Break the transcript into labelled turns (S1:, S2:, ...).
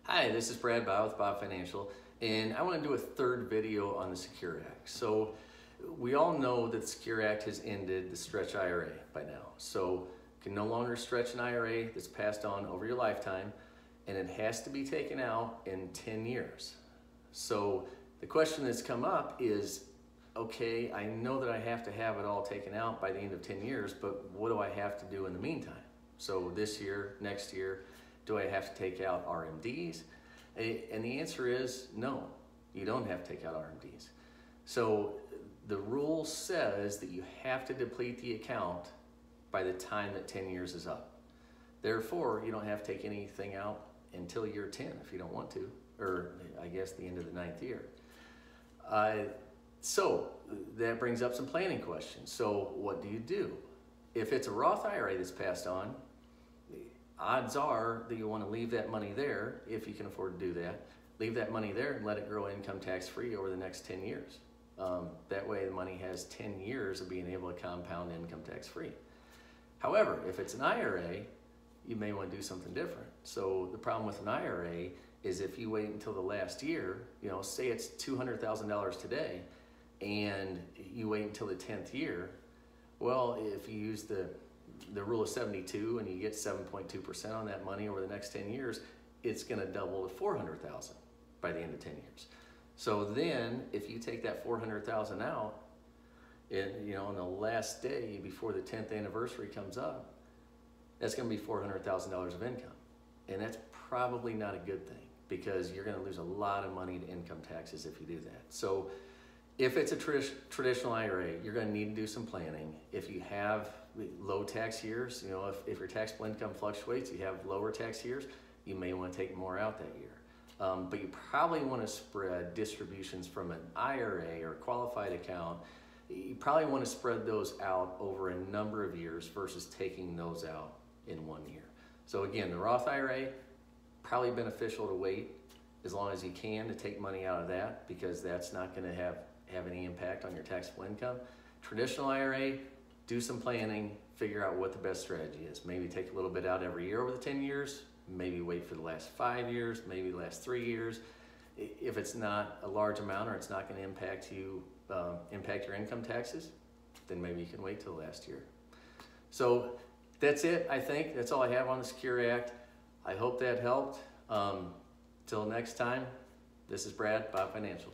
S1: Hi, this is Brad Bob with Bob Financial, and I want to do a third video on the Secure Act. So we all know that the Secure Act has ended the stretch IRA by now. So you can no longer stretch an IRA that's passed on over your lifetime, and it has to be taken out in 10 years. So the question that's come up is, okay, I know that I have to have it all taken out by the end of 10 years, but what do I have to do in the meantime? So this year, next year, do I have to take out RMDs? And the answer is no, you don't have to take out RMDs. So the rule says that you have to deplete the account by the time that 10 years is up. Therefore, you don't have to take anything out until year 10 if you don't want to, or I guess the end of the 9th year. So that brings up some planning questions. So what do you do? If it's a Roth IRA that's passed on, odds are that you want to leave that money there, if you can afford to do that. Leave that money there and let it grow income tax free over the next 10 years. That way the money has 10 years of being able to compound income tax free. However, if it's an IRA, you may want to do something different. So the problem with an IRA is if you wait until the last year, say it's $200,000 today, and you wait until the 10th year, well, if you use the rule of 72 and you get 7.2% on that money over the next 10 years, it's going to double to $400,000 by the end of 10 years. So then if you take that $400,000 out, on the last day before the 10th anniversary comes up, that's going to be $400,000 of income. And that's probably not a good thing, because you're going to lose a lot of money to income taxes if you do that. So if it's a traditional IRA, you're going to need to do some planning. If you have low tax years, if your taxable income fluctuates, you have lower tax years, you may want to take more out that year. But you probably want to spread distributions from an IRA or qualified account. You probably want to spread those out over a number of years versus taking those out in 1 year. So again, the Roth IRA, probably beneficial to wait as long as you can to take money out of that, because that's not going to have any impact on your taxable income. Traditional IRA, do some planning, figure out what the best strategy is. Maybe take a little bit out every year over the 10 years, maybe wait for the last 5 years, maybe the last 3 years. If it's not a large amount or it's not going to impact your income taxes, then maybe you can wait till the last year. So that's it, I think. That's all I have on the Secure Act. I hope that helped. Till next time, this is Brad, Bob Financial.